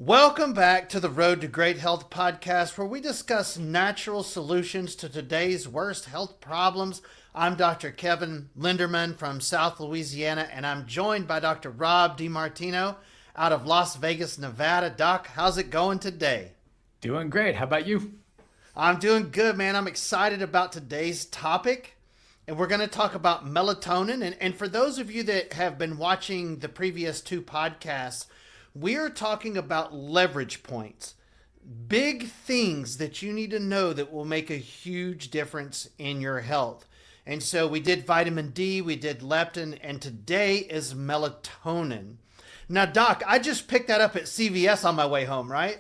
Welcome back to the Road to Great Health podcast, where we discuss natural solutions to today's worst health problems. I'm Dr. Kevin Lenderman from South Louisiana, and I'm joined by Dr. Rob DeMartino out of Las Vegas, Nevada. Doc, how's it going today? Doing great. How about you? I'm doing good, man. I'm excited about today's topic, and we're going to talk about melatonin. And for those of you that have been watching the previous two podcasts, we're talking about leverage points, big things that you need to know that will make a huge difference in your health. And so we did vitamin D, we did leptin, and today is melatonin. Now, Doc, I just picked that up at CVS on my way home, right?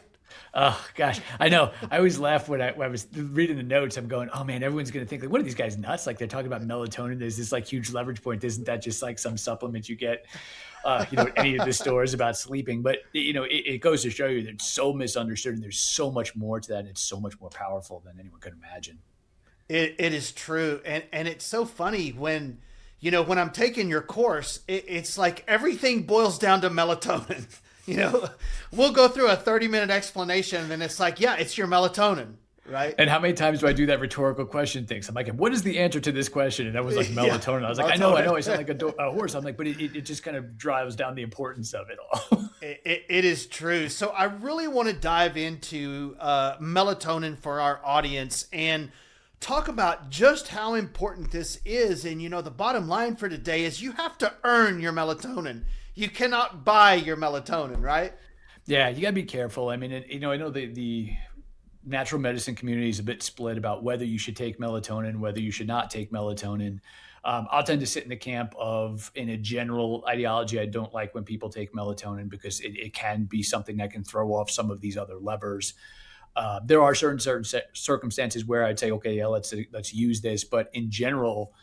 Oh gosh, I know. I always laugh when I was reading the notes. I'm going, oh man, everyone's going to think like, what are these guys nuts? Like they're talking about melatonin. There's this like huge leverage point. Isn't that just like some supplement you get, at any of the stores about sleeping? But it goes to show you that it's so misunderstood, and there's so much more to that, and it's so much more powerful than anyone could imagine. It is true. And it's so funny when I'm taking your course, it's like everything boils down to melatonin. We'll go through a 30-minute explanation, and then it's like, yeah, it's your melatonin, right? And how many times do I do that rhetorical question thing? So I'm like, what is the answer to this question? And I was like, melatonin. I was like, melatonin. I know. I sound like a horse. I'm like, but it just kind of drives down the importance of it all. It is true. So I really want to dive into melatonin for our audience and talk about just how important this is. And, the bottom line for today is you have to earn your melatonin. You cannot buy your melatonin, right? Yeah, you got to be careful. I mean, I know the natural medicine community is a bit split about whether you should take melatonin, whether you should not take melatonin. I'll tend to sit in the camp of, in a general ideology, I don't like when people take melatonin because it can be something that can throw off some of these other levers. There are certain circumstances where I'd say, okay, yeah, let's use this. But in general,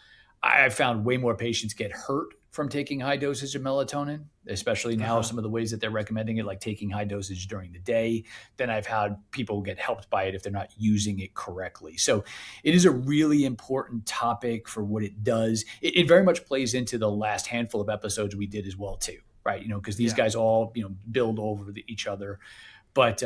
I've found way more patients get hurt from taking high dosage of melatonin, especially now some of the ways that they're recommending it, like taking high dosage during the day. Then I've had people get helped by it if they're not using it correctly. So it is a really important topic for what it does. It very much plays into the last handful of episodes we did as well too, right? Because these guys all, build over each other. But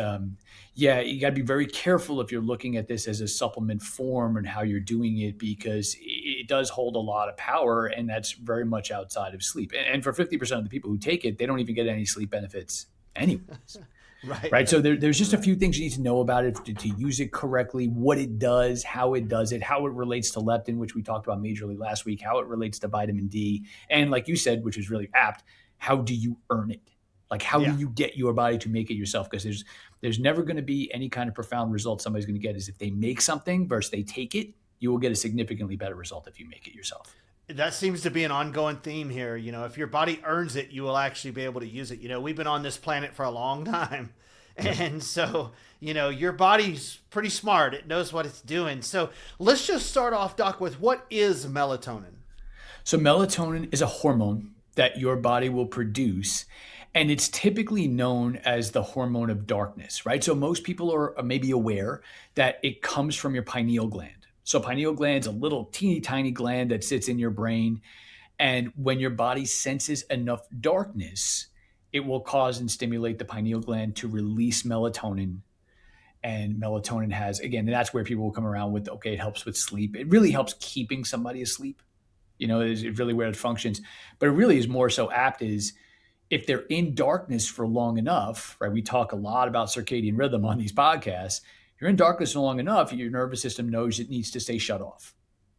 you got to be very careful if you're looking at this as a supplement form and how you're doing it, because it does hold a lot of power, and that's very much outside of sleep. And for 50% of the people who take it, they don't even get any sleep benefits anyways. Right. So there's just a few things you need to know about it to use it correctly, what it does, how it does it, how it relates to leptin, which we talked about majorly last week, how it relates to vitamin D. And like you said, which is really apt, how do you earn it? Like, how do you get your body to make it yourself? Because there's never going to be any kind of profound result somebody's going to get is if they make something versus they take it, you will get a significantly better result if you make it yourself. That seems to be an ongoing theme here. If your body earns it, you will actually be able to use it. We've been on this planet for a long time. And so, your body's pretty smart. It knows what it's doing. So let's just start off, Doc, with what is melatonin? So melatonin is a hormone that your body will produce. And it's typically known as the hormone of darkness, right? So most people are maybe aware that it comes from your pineal gland. So pineal gland is a little teeny tiny gland that sits in your brain. And when your body senses enough darkness, it will cause and stimulate the pineal gland to release melatonin. And melatonin has, again, and that's where people will come around with, okay, it helps with sleep. It really helps keeping somebody asleep. Is really where it functions. But it really is more so apt is, if they're in darkness for long enough, right? We talk a lot about circadian rhythm on these podcasts. If you're in darkness for long enough, your nervous system knows it needs to stay shut off,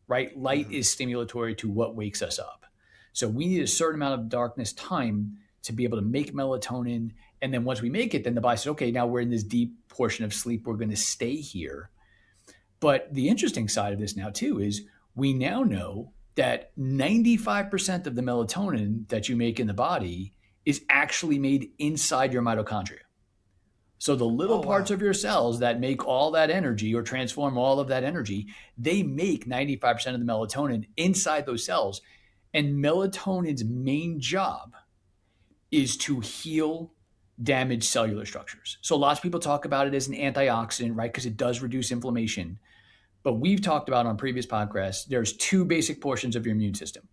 right? Light is stimulatory to what wakes us up. So we need a certain amount of darkness time to be able to make melatonin. And then once we make it, then the body says, okay, now we're in this deep portion of sleep. We're going to stay here. But the interesting side of this now too is we now know that 95% of the melatonin that you make in the body is actually made inside your mitochondria. So the little parts of your cells that make all that energy or transform all of that energy, they make 95% of the melatonin inside those cells. And melatonin's main job is to heal damaged cellular structures. So lots of people talk about it as an antioxidant, right? Because it does reduce inflammation. But we've talked about on previous podcasts, there's two basic portions of your immune system.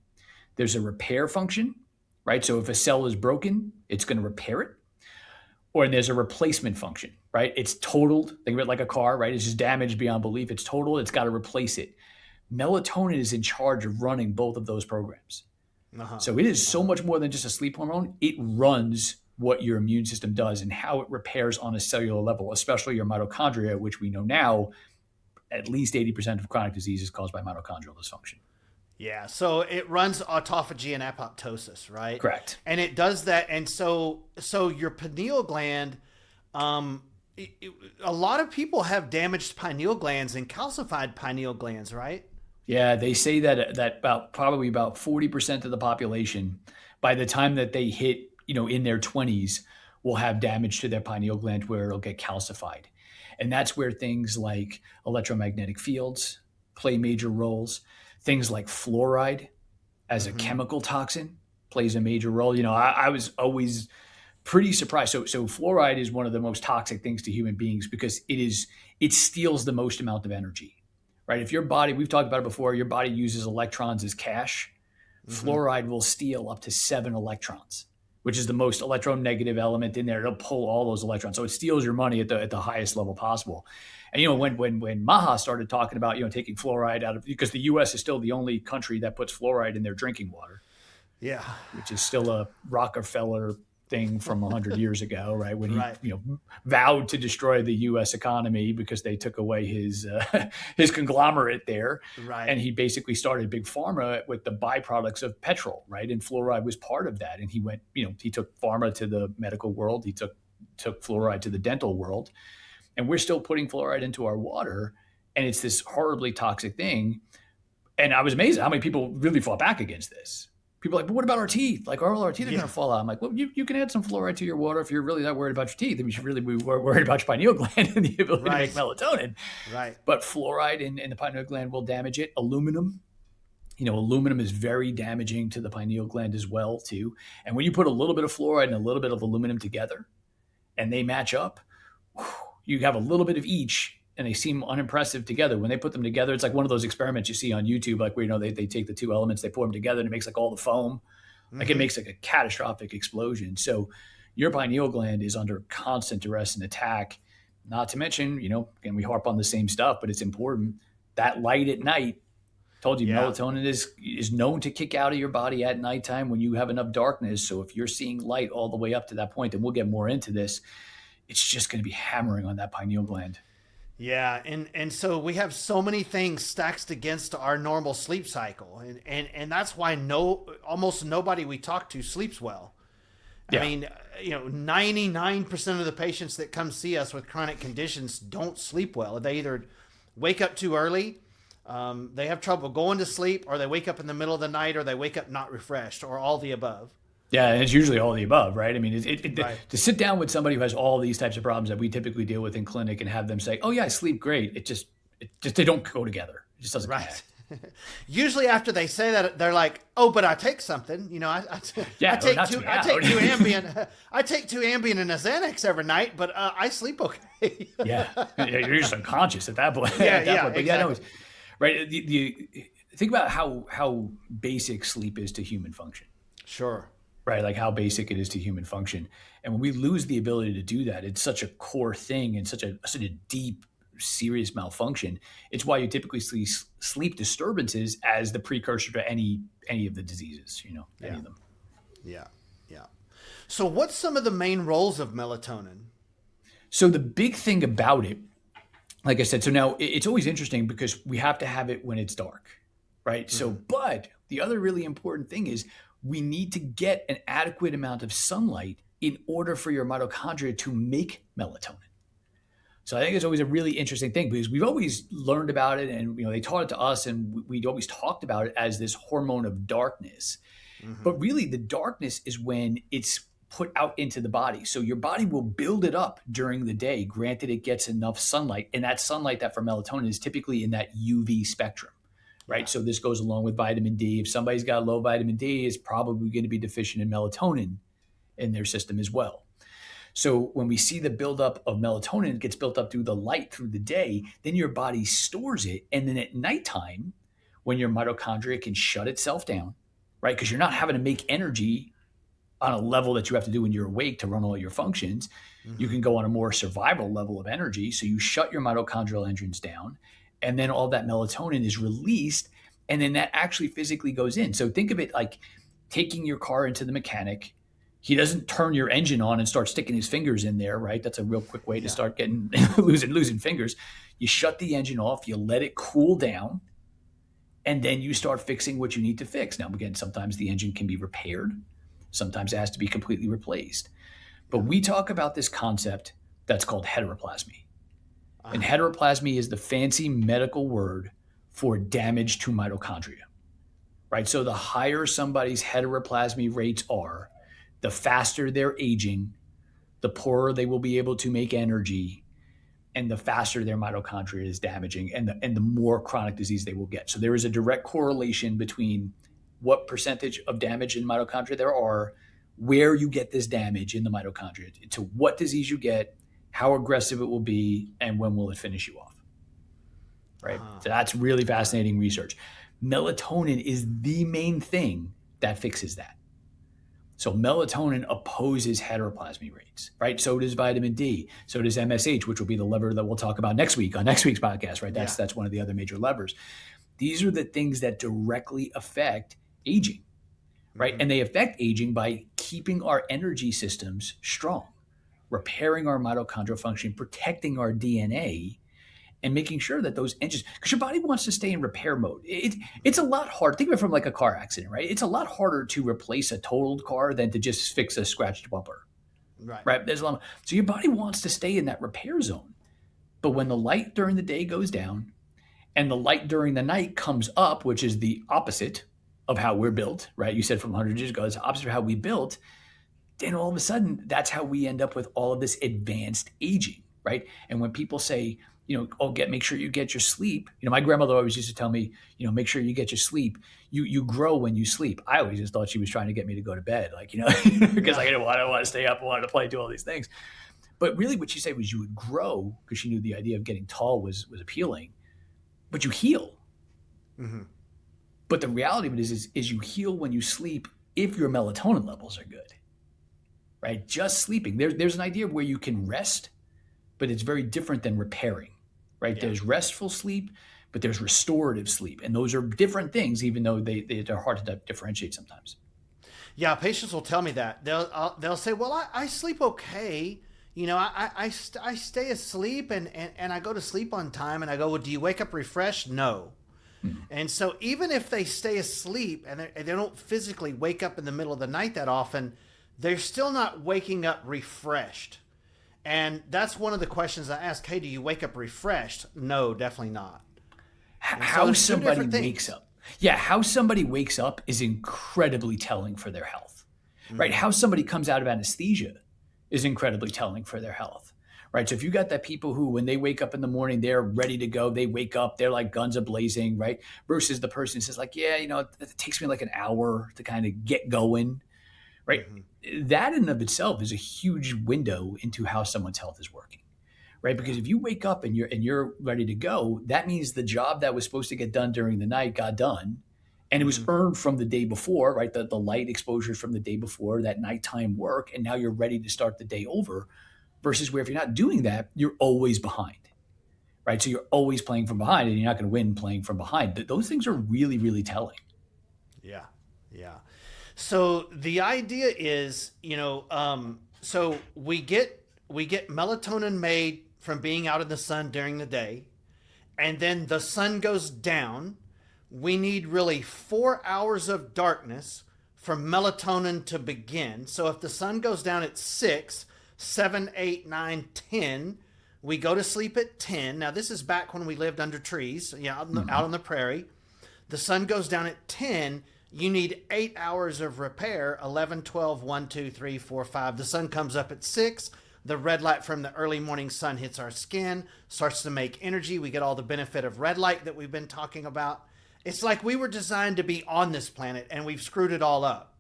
There's a repair function, right? So if a cell is broken, it's going to repair it. or there's a replacement function, right? It's totaled. Think of it like a car, right? It's just damaged beyond belief. It's totaled. It's got to replace it. Melatonin is in charge of running both of those programs. Uh-huh. So it is so much more than just a sleep hormone. It runs what your immune system does and how it repairs on a cellular level, especially your mitochondria, which we know now at least 80% of chronic disease is caused by mitochondrial dysfunction. Yeah, so it runs autophagy and apoptosis, right? Correct. And it does that, and so your pineal gland, a lot of people have damaged pineal glands and calcified pineal glands, right? Yeah, they say that probably about 40% of the population, by the time that they hit, in their 20s, will have damage to their pineal gland where it'll get calcified. And that's where things like electromagnetic fields play major roles. Things like fluoride as a chemical toxin plays a major role. I was always pretty surprised. So fluoride is one of the most toxic things to human beings because it steals the most amount of energy, right? If your body, we've talked about it before, your body uses electrons as cash, fluoride will steal up to 7 electrons, which is the most electronegative element in there. It'll pull all those electrons. So it steals your money at the highest level possible. And, when Maha started talking about, taking fluoride out of, because the U.S. is still the only country that puts fluoride in their drinking water. Yeah. Which is still a Rockefeller thing from 100 years ago, right? When he, Right. Vowed to destroy the U.S. economy because they took away his conglomerate there. Right. And he basically started big pharma with the byproducts of petrol, right? And fluoride was part of that. And he went, he took pharma to the medical world. He took fluoride to the dental world. And we're still putting fluoride into our water. And it's this horribly toxic thing. And I was amazed at how many people really fought back against this. People are like, but what about our teeth? Like, all our teeth are going to fall out. I'm like, well, you can add some fluoride to your water if you're really not worried about your teeth. Then you should really be worried about your pineal gland and the ability to make melatonin. Right. But fluoride in the pineal gland will damage it. Aluminum. Aluminum is very damaging to the pineal gland as well, too. And when you put a little bit of fluoride and a little bit of aluminum together and they match up, you have a little bit of each and they seem unimpressive together. When they put them together, it's like one of those experiments you see on YouTube, like where, they take the two elements, they pour them together and it makes like all the foam. Like it makes like a catastrophic explosion. So your pineal gland is under constant duress and attack. Not to mention, again, we harp on the same stuff, but it's important. That light at night, told you, melatonin is known to kick out of your body at nighttime when you have enough darkness. So if you're seeing light all the way up to that point, and we'll get more into this, it's just going to be hammering on that pineal gland. Yeah, and so we have so many things stacked against our normal sleep cycle, and that's why almost nobody we talk to sleeps well. Yeah. I mean, 99% of the patients that come see us with chronic conditions don't sleep well. They either wake up too early, they have trouble going to sleep, or they wake up in the middle of the night, or they wake up not refreshed, or all the above. Yeah, and it's usually all the above, right? I mean, Right. To sit down with somebody who has all these types of problems that we typically deal with in clinic and have them say, "Oh yeah, I sleep great," it just they don't go together. It just doesn't connect. Usually after they say that, they're like, "Oh, but I take something. I take two Ambien. I take 2 Ambien and a Xanax every night, but I sleep okay." Yeah, you're just unconscious at that point. But exactly. Right. Think about how basic sleep is to human function. Sure. Right, like how basic it is to human function. And when we lose the ability to do that, it's such a core thing and such a deep, serious malfunction. It's why you typically see sleep disturbances as the precursor to any of the diseases, any of them. Yeah. So what's some of the main roles of melatonin? So the big thing about it, like I said, so now it's always interesting because we have to have it when it's dark, right? So, but the other really important thing is we need to get an adequate amount of sunlight in order for your mitochondria to make melatonin. So I think it's always a really interesting thing because we've always learned about it and they taught it to us and we'd always talked about it as this hormone of darkness. But really the darkness is when it's put out into the body. So your body will build it up during the day, granted it gets enough sunlight. And that sunlight that for melatonin is typically in that UV spectrum. Right. Yeah. So this goes along with vitamin D. If somebody's got low vitamin D, it's probably going to be deficient in melatonin in their system as well. So when we see the buildup of melatonin, it gets built up through the light through the day, then your body stores it. And then at nighttime, when your mitochondria can shut itself down, right? Because you're not having to make energy on a level that you have to do when you're awake to run all your functions. You Mm-hmm. can go on a more survival level of energy. So you shut your mitochondrial engines down, and then all that melatonin is released, and then that actually physically goes in. So think of it like taking your car into the mechanic. He doesn't turn your engine on and start sticking his fingers in there, right? That's a real quick way to Yeah. start getting losing fingers. You shut the engine off, you let it cool down, and then you start fixing what you need to fix. Now, again, sometimes the engine can be repaired, sometimes it has to be completely replaced. But Yeah. we talk about this concept that's called heteroplasmy. And Uh-huh. heteroplasmy is the fancy medical word for damage to mitochondria, right? So the higher somebody's heteroplasmy rates are, the faster they're aging, the poorer they will be able to make energy, and the faster their mitochondria is damaging, and the more chronic disease they will get. So there is a direct correlation between what percentage of damage in mitochondria there are, where you get this damage in the mitochondria, to what disease you get, how aggressive it will be, and when will it finish you off. Right? Uh-huh. So that's really Right. fascinating research. Melatonin is the main thing that fixes that. So melatonin opposes heteroplasmy rates, right? So does vitamin D. So does MSH, which will be the lever that we'll talk about next week on next week's podcast, right? Yeah. That's one of the other major levers. These are the things that directly affect aging, right? Mm-hmm. And they affect aging by keeping our energy systems strong, repairing our mitochondrial function, protecting our DNA, and making sure that those engines, because your body wants to stay in repair mode. It's a lot hard. Think of it from like a car accident, right? It's a lot harder to replace a totaled car than to just fix a scratched bumper, Right. right? There's a lot. So your body wants to stay in that repair zone. But when the light during the day goes down and the light during the night comes up, which is the opposite of how we're built, right? You said from 100 years ago, it's the opposite of how we built. Then all of a sudden, that's how we end up with all of this advanced aging, right? And when people say, make sure you get your sleep. My grandmother always used to tell me, make sure you get your sleep. You grow when you sleep. I always just thought she was trying to get me to go to bed, because Yeah. I didn't want to stay up, I wanted to play, do all these things. But really, what she said was you would grow because she knew the idea of getting tall was appealing, but you heal. Mm-hmm. But the reality of it is you heal when you sleep if your melatonin levels are good, right? Just sleeping. There's an idea where you can rest, but it's very different than repairing, right? Yeah. There's restful sleep, but there's restorative sleep. And those are different things, even though they're hard to differentiate sometimes. Yeah, patients will tell me that. They'll say, "Well, I sleep okay. I stay asleep and I go to sleep on time." And I go, "Well, do you wake up refreshed?" No. And so even if they stay asleep and they don't physically wake up in the middle of the night that often, they're still not waking up refreshed. And that's one of the questions I ask. Hey, do you wake up refreshed? No, definitely not. And so How there's two somebody different wakes things. up. Yeah, how somebody wakes up is incredibly telling for their health, right? Mm-hmm. How somebody comes out of anesthesia is incredibly telling for their health, right? So if you got that people who, when they wake up in the morning, they're ready to go, they wake up, they're like guns a blazing, right? Versus the person who says like, yeah, it takes me like an hour to kind of get going, right? Mm-hmm. That in and of itself is a huge window into how someone's health is working, right? Yeah. Because if you wake up and you're ready to go, that means the job that was supposed to get done during the night got done, and it was Mm-hmm. earned from the day before, right? The light exposure from the day before, that nighttime work, and now you're ready to start the day over. Versus where if you're not doing that, you're always behind, right? So you're always playing from behind, and you're not going to win playing from behind. Those things are really, really telling. Yeah. Yeah. So the idea is, so we get melatonin made from being out in the sun during the day, and then the sun goes down. We need really 4 hours of darkness for melatonin to begin. So if the sun goes down at 6, 7, 8, 9, 10, we go to sleep at 10. Now this is back when we lived under trees, out on the prairie. The sun goes down at 10. You need 8 hours of repair. 11, 12, 1, 2, 3, 4, 5. The sun comes up at 6. The red light from the early morning sun hits our skin, starts to make energy. We get all the benefit of red light that we've been talking about. It's like we were designed to be on this planet and we've screwed it all up.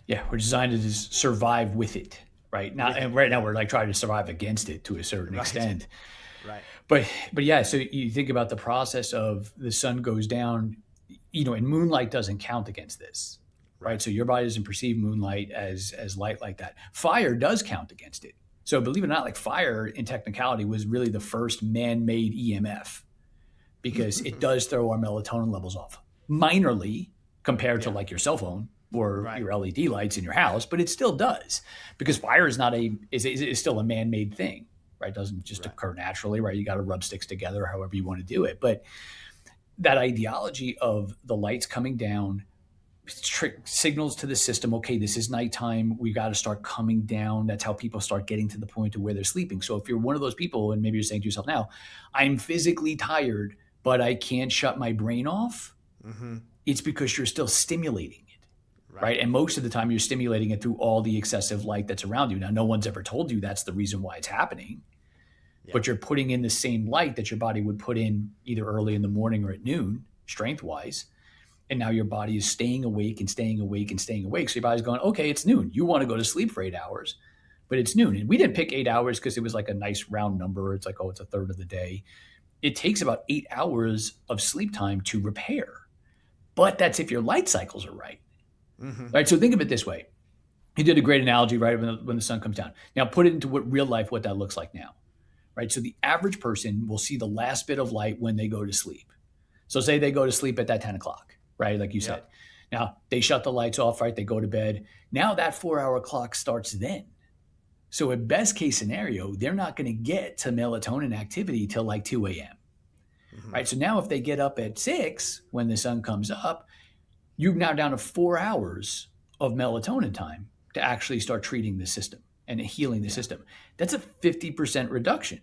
Yeah, we're designed to just survive with it, right? Now, With and it. right now Yeah. we're like trying to survive against it to a certain Right. extent. Right. But yeah, so you think about the process of the sun goes down, and moonlight doesn't count against this, right? So your body doesn't perceive moonlight as light like that. Fire does count against it. So believe it or not, like fire in technicality was really the first man-made EMF because it does throw our melatonin levels off minorly compared to like your cell phone or your LED lights in your house, but it still does because fire is not is still a man-made thing, right? It doesn't just occur naturally, right? You got to rub sticks together, however you want to do it. But that ideology of the lights coming down signals to the system, okay, this is nighttime. We got to start coming down. That's how people start getting to the point of where they're sleeping. So if you're one of those people, and maybe you're saying to yourself now, I'm physically tired, but I can't shut my brain off. It's because you're still stimulating it, right? And most of the time you're stimulating it through all the excessive light that's around you. Now, no one's ever told you that's the reason why it's happening, but you're putting in the same light that your body would put in either early in the morning or at noon, strength-wise. And now your body is staying awake and staying awake and staying awake. So your body's going, okay, it's noon. You want to go to sleep for 8 hours, but it's noon. And we didn't pick 8 hours because it was like a nice round number. It's like, oh, it's a third of the day. It takes about 8 hours of sleep time to repair. But that's if your light cycles are right. Right. So think of it this way. You did a great analogy, right? When the sun comes down. Now put it into real life, what that looks like now. Right. So the average person will see the last bit of light when they go to sleep. So say they go to sleep at that 10 o'clock. Right, like you said. Now, they shut the lights off, right? They go to bed. Now that 4-hour clock starts then. So in best case scenario, they're not going to get to melatonin activity till like 2 a.m. Right? So now if they get up at 6 when the sun comes up, you're now down to 4 hours of melatonin time to actually start treating the system and healing the system. That's a 50% reduction.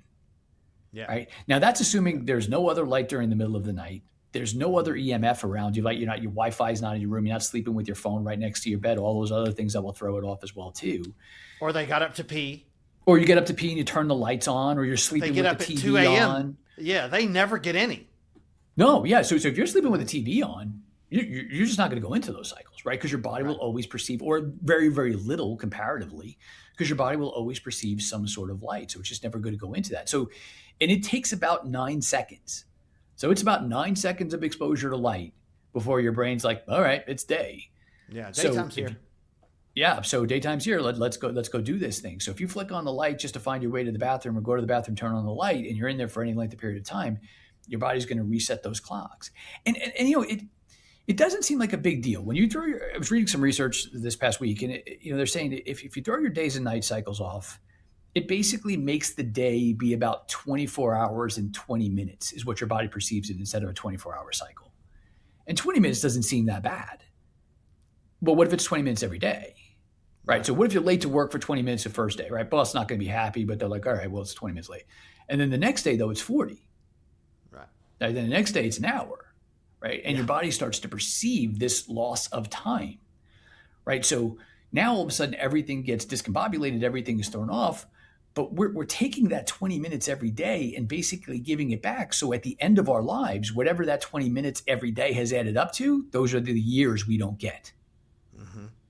Right? Now that's assuming there's no other light during the middle of the night. There's no other EMF around you. Like your Wi-Fi is not in your room. You're not sleeping with your phone right next to your bed. All those other things that will throw it off as well too. Or they got up to pee. Or you get up to pee and you turn the lights on, or you're sleeping with the TV 2 a.m. on. Yeah, they never get any. No, yeah. So if you're sleeping with the TV on, you're just not going to go into those cycles, right? Because your body will always perceive, or very, very little comparatively, because your body will always perceive some sort of light. So it's just never going to go into that. So, and it takes about 9 seconds. So it's about 9 seconds of exposure to light before your brain's like, all right, it's day. Yeah, daytime's here. So daytime's here. Let's go do this thing. So if you flick on the light just to find your way to the bathroom or go to the bathroom, turn on the light, and you're in there for any length of period of time, your body's going to reset those clocks. And you know, it doesn't seem like a big deal. When you I was reading some research this past week, and they're saying that if you throw your days and night cycles off, it basically makes the day be about 24 hours and 20 minutes is what your body perceives it instead of a 24-hour cycle. And 20 minutes doesn't seem that bad. But what if it's 20 minutes every day, right? So what if you're late to work for 20 minutes the first day, right? Boss not going to be happy, but they're like, all right, well, it's 20 minutes late. And then the next day, though, it's 40. Right. And then the next day, it's an hour, right? And your body starts to perceive this loss of time, right? So now all of a sudden, everything gets discombobulated, everything is thrown off. But we're taking that 20 minutes every day and basically giving it back. So at the end of our lives, whatever that 20 minutes every day has added up to, those are the years we don't get.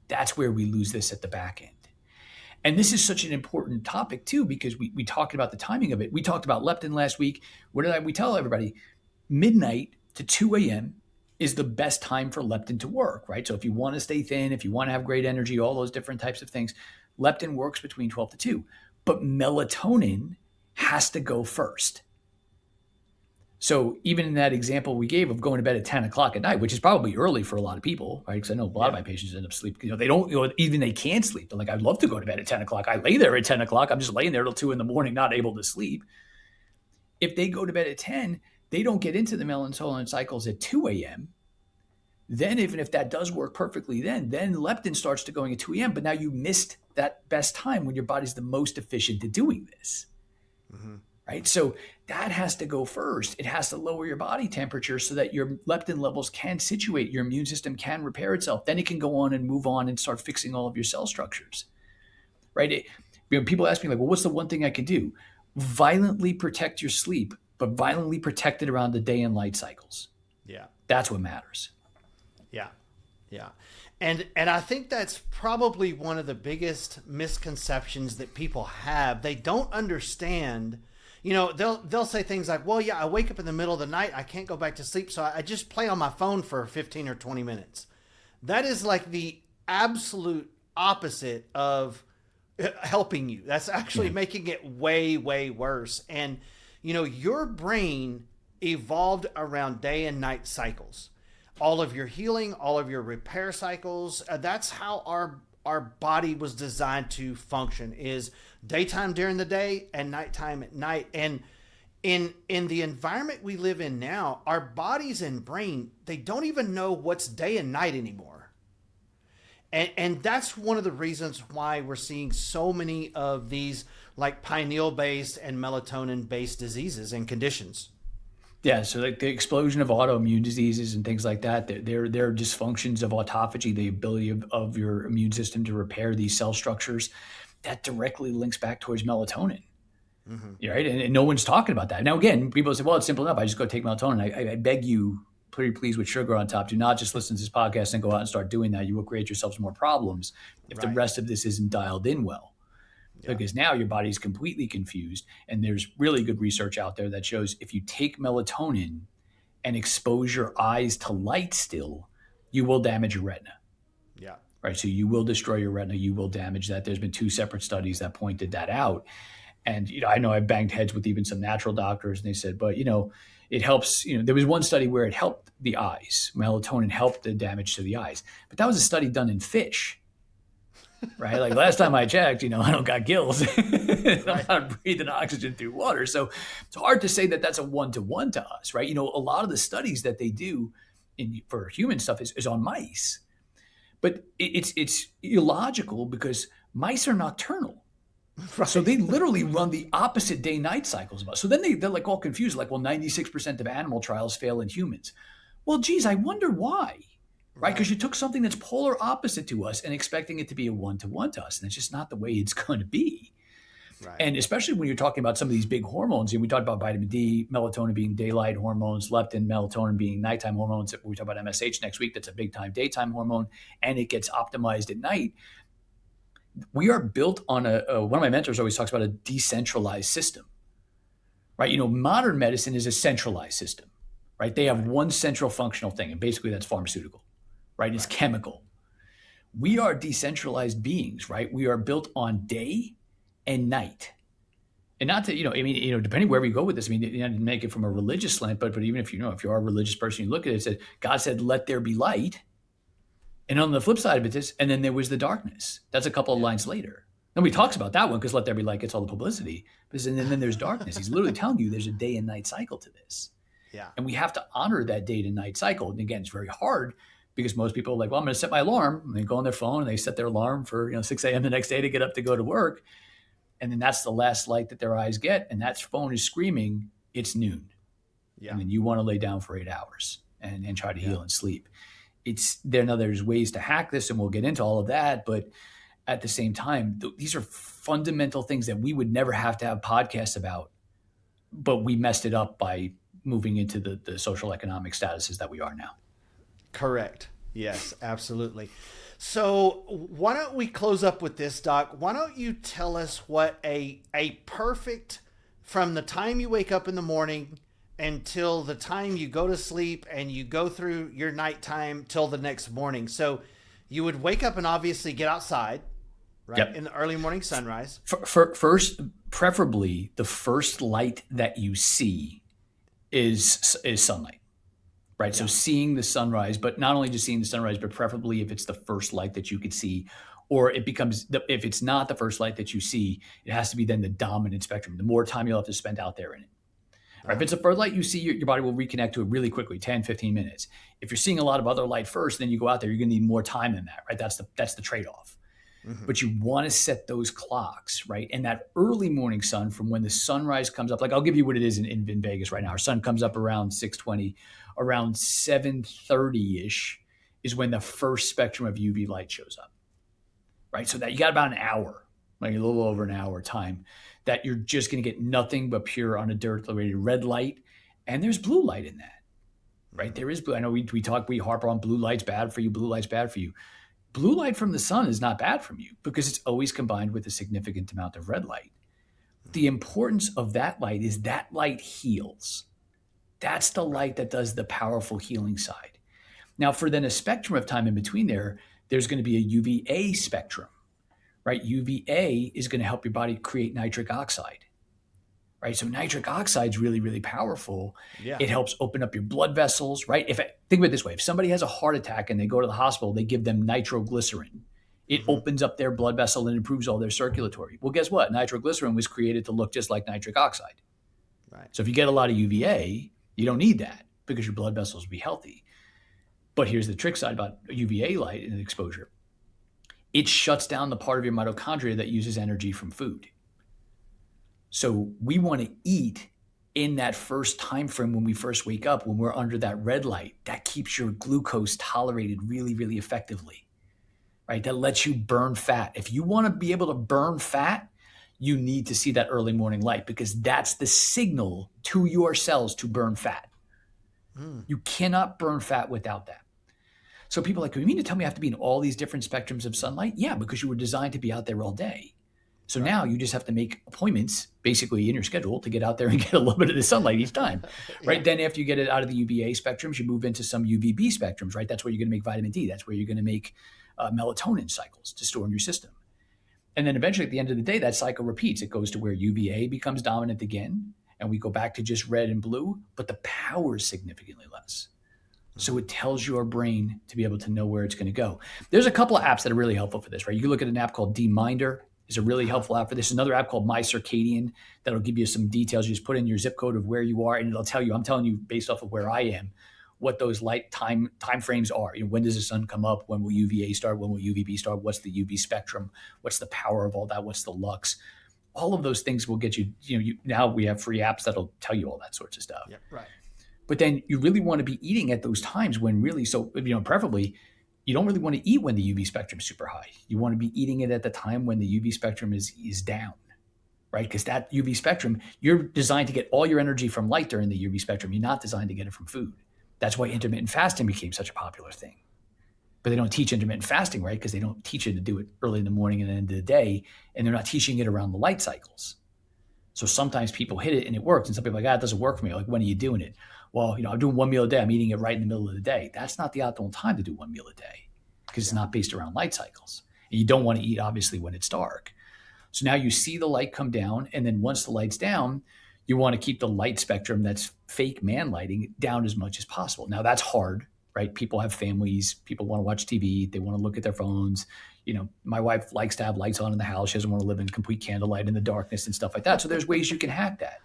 That's where we lose this at the back end. And this is such an important topic too, because we talked about the timing of it. We talked about leptin last week. We tell everybody? Midnight to 2 a.m. is the best time for leptin to work, right? So if you want to stay thin, if you want to have great energy, all those different types of things, leptin works between 12 to 2. But melatonin has to go first. So even in that example we gave of going to bed at 10 o'clock at night, which is probably early for a lot of people, right? Because I know a lot of my patients end up sleeping. They don't, even they can't sleep. They're like, I'd love to go to bed at 10 o'clock. I lay there at 10 o'clock. I'm just laying there till 2 in the morning, not able to sleep. If they go to bed at 10, they don't get into the melatonin cycles at 2 a.m. Then even if that does work perfectly, then leptin starts to going at 2 a.m. But now you missed that best time when your body's the most efficient at doing this. Right? So that has to go first. It has to lower your body temperature so that your leptin levels can situate, your immune system can repair itself. Then it can go on and move on and start fixing all of your cell structures. Right? People ask me like, well, what's the one thing I can do? Violently protect your sleep, but violently protect it around the day and light cycles. Yeah. That's what matters. Yeah. Yeah. And I think that's probably one of the biggest misconceptions that people have. They don't understand, they'll say things like, well, yeah, I wake up in the middle of the night. I can't go back to sleep. So I just play on my phone for 15 or 20 minutes. That is like the absolute opposite of helping you. That's actually Yeah. making it way, way worse. And, your brain evolved around day and night cycles. All of your healing, all of your repair cycles, that's how our body was designed to function, is daytime during the day and nighttime at night. And in the environment we live in now, our bodies and brain, they don't even know what's day and night anymore. And that's one of the reasons why we're seeing so many of these like pineal based and melatonin based diseases and conditions. Yeah, so like the explosion of autoimmune diseases and things like that, they're dysfunctions of autophagy, the ability of your immune system to repair these cell structures, that directly links back towards melatonin. Mm-hmm. Right? And no one's talking about that. Now, again, people say, well, it's simple enough. I just go take melatonin. I beg you, pretty please, with sugar on top, do not just listen to this podcast and go out and start doing that. You will create yourselves more problems if the Right. rest of this isn't dialed in well. Yeah. Because now your body's completely confused. And there's really good research out there that shows if you take melatonin and expose your eyes to light still, you will damage your retina. Yeah. Right. So you will destroy your retina. You will damage that. There's been 2 separate studies that pointed that out. And, I know I banged heads with even some natural doctors and they said, but, it helps. There was one study where it helped the eyes. Melatonin helped the damage to the eyes. But that was a study done in fish, right? Like last time I checked, I don't got gills. I'm not breathing oxygen through water. So it's hard to say that that's a one-to-one to us, right? A lot of the studies that they do for human stuff is on mice. But it's illogical because mice are nocturnal. Right. So they literally run the opposite day-night cycles of us. So then they're like all confused, like, well, 96% of animal trials fail in humans. Well, geez, I wonder why, right? Because you took something that's polar opposite to us and expecting it to be a one-to-one to us. And it's just not the way it's going to be. Right. And especially when you're talking about some of these big hormones, we talked about vitamin D, melatonin being daylight hormones, leptin, melatonin being nighttime hormones. We talk about MSH next week. That's a big time daytime hormone, and it gets optimized at night. We are built on one of my mentors always talks about a decentralized system, right? Modern medicine is a centralized system, right? They have one central functional thing, and basically that's pharmaceutical, right? It's chemical. We are decentralized beings, right? We are built on day and night. And not to, depending wherever you go with this, I didn't make it from a religious slant, but even if if you are a religious person, you look at it, it said, God said, let there be light. And on the flip side of it is, and then there was the darkness. That's a couple of lines later. Nobody talks about that one because let there be light gets all the publicity. And then there's darkness. He's literally telling you there's a day and night cycle to this. Yeah. And we have to honor that day to night cycle. And again, it's very hard because most people are like, well, I'm going to set my alarm. And they go on their phone and they set their alarm for 6 a.m. the next day to get up to go to work. And then that's the last light that their eyes get. And that phone is screaming, it's noon. Yeah. And then you want to lay down for 8 hours and try to heal and sleep. There's ways to hack this, and we'll get into all of that. But at the same time, these are fundamental things that we would never have to have podcasts about, but we messed it up by moving into the social economic statuses that we are now. Correct. Yes, absolutely. So why don't we close up with this, Doc? Why don't you tell us what a perfect, from the time you wake up in the morning until the time you go to sleep and you go through your nighttime till the next morning. So you would wake up and obviously get outside, right? Yep. In the early morning sunrise. First, preferably the first light that you see is sunlight, right? Yeah. So seeing the sunrise, but not only just seeing the sunrise, but preferably if it's the first light that you could see, or it becomes, if it's not the first light that you see, it has to be then the dominant spectrum. The more time you'll have to spend out there in it. Right? If it's a first light you see, your body will reconnect to it really quickly, 10, 15 minutes. If you're seeing a lot of other light first, then you go out there, you're going to need more time than that, right? That's the trade-off. Mm-hmm. But you want to set those clocks, right? And that early morning sun from when the sunrise comes up, like I'll give you what it is in Vegas right now. Our sun comes up around 6:20, around 7:30-ish is when the first spectrum of UV light shows up, right? So that you got about an hour, like a little over an hour time, that you're just going to get nothing but pure unadulterated red light. And there's blue light in that, right? There is blue. I know we harp on blue light's bad for you. Blue light's bad for you. Blue light from the sun is not bad from you because it's always combined with a significant amount of red light. The importance of that light is that light heals. That's the light that does the powerful healing side. Now, for then a spectrum of time in between there's going to be a UVA spectrum, right? UVA is going to help your body create nitric oxide, right? So nitric oxide is really, really powerful. Yeah. It helps open up your blood vessels, right? Think of it this way: if somebody has a heart attack and they go to the hospital, they give them nitroglycerin. It opens up their blood vessel and improves all their circulatory. Well, guess what? Nitroglycerin was created to look just like nitric oxide. Right. So if you get a lot of UVA, you don't need that because your blood vessels will be healthy. But here's the trick side about UVA light and exposure. It shuts down the part of your mitochondria that uses energy from food. So we want to eat in that first time frame when we first wake up, when we're under that red light. That keeps your glucose tolerated really, really effectively, right? That lets you burn fat. If you want to be able to burn fat, you need to see that early morning light because that's the signal to your cells to burn fat. You cannot burn fat without that. So people are like, you mean to tell me I have to be in all these different spectrums of sunlight? Yeah, because you were designed to be out there all day. So now you just have to make appointments basically in your schedule to get out there and get a little bit of the sunlight each time, right? Then after you get it out of the UVA spectrums, you move into some UVB spectrums, right? That's where you're going to make vitamin D. That's where you're going to make melatonin cycles to store in your system. And then eventually at the end of the day, that cycle repeats. It goes to where UVA becomes dominant again, and we go back to just red and blue, but the power is significantly less. So it tells your brain to be able to know where it's going to go. There's a couple of apps that are really helpful for this, right? You can look at an app called DMinder. It's a really helpful app for this. Another app called My Circadian that'll give you some details. You just put in your zip code of where you are, and it'll tell you, I'm telling you based off of where I am, what those light time frames are. You know, when does the sun come up? When will UVA start? When will UVB start? What's the UV spectrum? What's the power of all that? What's the lux? All of those things will get you, now we have free apps that'll tell you all that sorts of stuff. Yeah, right. But then you really want to be eating at those times when really, preferably, you don't really want to eat when the UV spectrum is super high. You want to be eating it at the time when the UV spectrum is down, right? Because that UV spectrum, you're designed to get all your energy from light during the UV spectrum. You're not designed to get it from food. That's why intermittent fasting became such a popular thing. But they don't teach intermittent fasting, right? Because they don't teach you to do it early in the morning and the end of the day, and they're not teaching it around the light cycles. So sometimes people hit it and it works, and some people are like, it doesn't work for me. Like, when are you doing it? Well, I'm doing one meal a day. I'm eating it right in the middle of the day. That's not the optimal time to do one meal a day because it's not based around light cycles. And you don't want to eat, obviously, when it's dark. So now you see the light come down, and then once the light's down, you want to keep the light spectrum that's fake man lighting down as much as possible. Now that's hard, right? People have families. People want to watch TV. They want to look at their phones. My wife likes to have lights on in the house. She doesn't want to live in complete candlelight in the darkness and stuff like that. So there's ways you can hack that.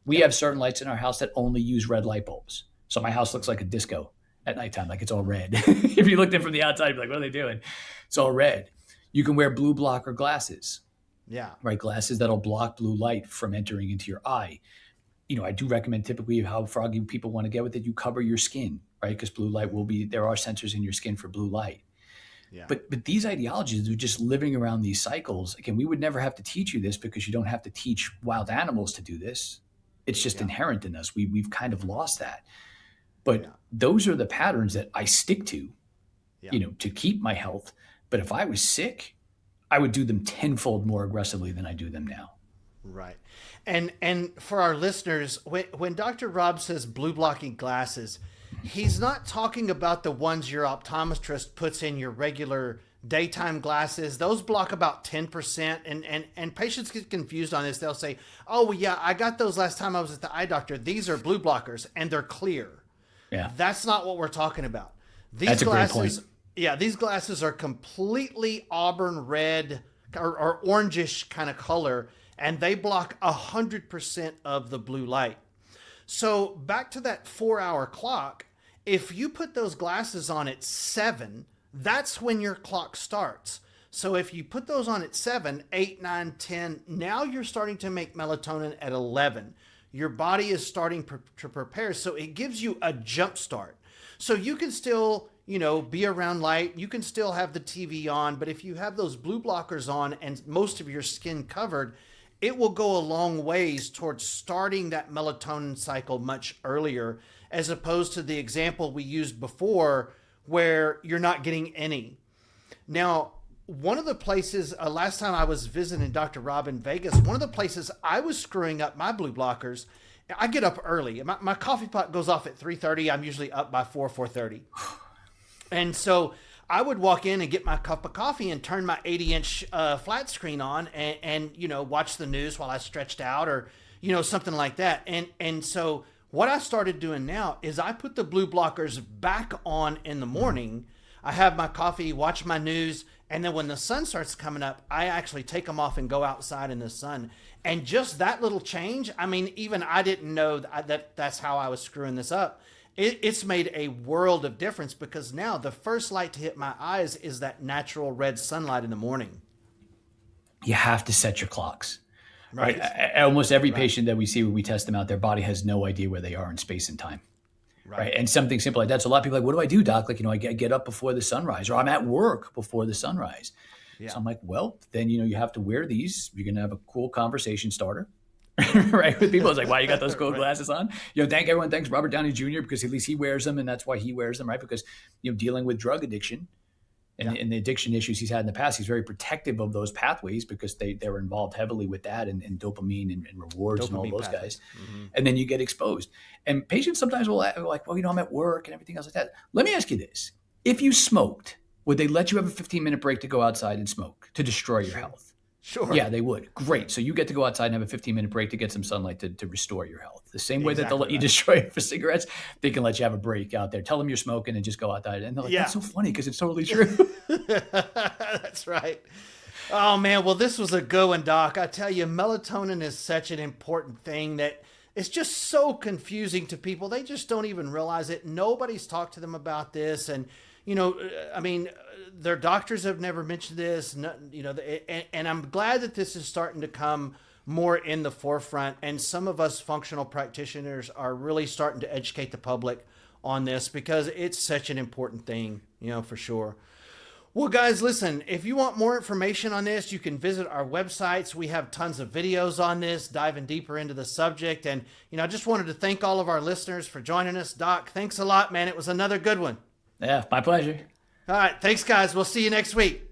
We have certain lights in our house that only use red light bulbs. So my house looks like a disco at nighttime, like it's all red. If you looked in from the outside, you'd be like, what are they doing? It's all red. You can wear blue blocker glasses. Yeah. Right. Glasses that'll block blue light from entering into your eye. I do recommend typically how froggy people want to get with it. You cover your skin, right? Because blue light there are sensors in your skin for blue light. Yeah. But these ideologies are just living around these cycles. Again, we would never have to teach you this because you don't have to teach wild animals to do this. It's just inherent in us. We've kind of lost that. But those are the patterns that I stick to, to keep my health. But if I was sick, I would do them tenfold more aggressively than I do them now. Right. And for our listeners, when Dr. Rob says blue blocking glasses, he's not talking about the ones your optometrist puts in your regular daytime glasses. Those block about 10%. And patients get confused on this. They'll say, oh, well, yeah, I got those last time I was at the eye doctor. These are blue blockers and they're clear. Yeah. That's not what we're talking about. That's glasses, a great point. Yeah, these glasses are completely auburn red or orangish kind of color, and they block 100% of the blue light. So back to that 4-hour clock, if you put those glasses on at 7, that's when your clock starts. So if you put those on at 7, 8, 9, 10, now you're starting to make melatonin at 11. Your body is starting to prepare. So it gives you a jump start. So you can still, be around light. You can still have the TV on. But if you have those blue blockers on and most of your skin covered, it will go a long ways towards starting that melatonin cycle much earlier, as opposed to the example we used before where you're not getting any. Now, one of the places, last time I was visiting Dr. Rob in Vegas, one of the places I was screwing up my blue blockers, I get up early. My coffee pot goes off at 3:30. I'm usually up by 4:30. And so I would walk in and get my cup of coffee and turn my 80-inch flat screen on and, you know, watch the news while I stretched out or, you know, something like that. And so what I started doing now is I put the blue blockers back on in the morning. I have my coffee, watch my news, and then when the sun starts coming up, I actually take them off and go outside in the sun. And just that little change, I mean, even I didn't know that's how I was screwing this up. It's made a world of difference because now the first light to hit my eyes is that natural red sunlight in the morning. You have to set your clocks. Right. Almost every patient that we see when we test them out, their body has no idea where they are in space and time. Right. And something simple like that. So a lot of people are like, what do I do, doc? Like, you know, I get up before the sunrise, or I'm at work before the sunrise. Yeah. So I'm like, well, then, you know, you have to wear these. You're going to have a cool conversation starter. Right, with people. It's like, why you got those cool glasses on? You know, thanks Robert Downey Jr. because at least he wears them, and that's why he wears them, right? Because, you know, dealing with drug addiction and the addiction issues he's had in the past, he's very protective of those pathways because they're involved heavily with that and dopamine and rewards and all those guys. Mm-hmm. And then you get exposed. And patients sometimes will like, well, you know, I'm at work and everything else like that. Let me ask you this. If you smoked, would they let you have a 15-minute break to go outside and smoke to destroy your health? Sure. Yeah, they would. Great. So you get to go outside and have a 15-minute break to get some sunlight to restore your health. The same way that they'll let you destroy it for cigarettes, they can let you have a break out there. Tell them you're smoking and just go outside. And they're like, that's so funny because it's totally true. That's right. Oh, man. Well, this was a good one, Doc. I tell you, melatonin is such an important thing that it's just so confusing to people. They just don't even realize it. Nobody's talked to them about this. And, you know, I mean, their doctors have never mentioned this, you know, and I'm glad that this is starting to come more in the forefront. And some of us functional practitioners are really starting to educate the public on this because it's such an important thing, you know, for sure. Well, guys, listen, if you want more information on this, you can visit our websites. We have tons of videos on this, diving deeper into the subject. And, you know, I just wanted to thank all of our listeners for joining us. Doc, thanks a lot, man. It was another good one. Yeah, my pleasure. All right. Thanks, guys. We'll see you next week.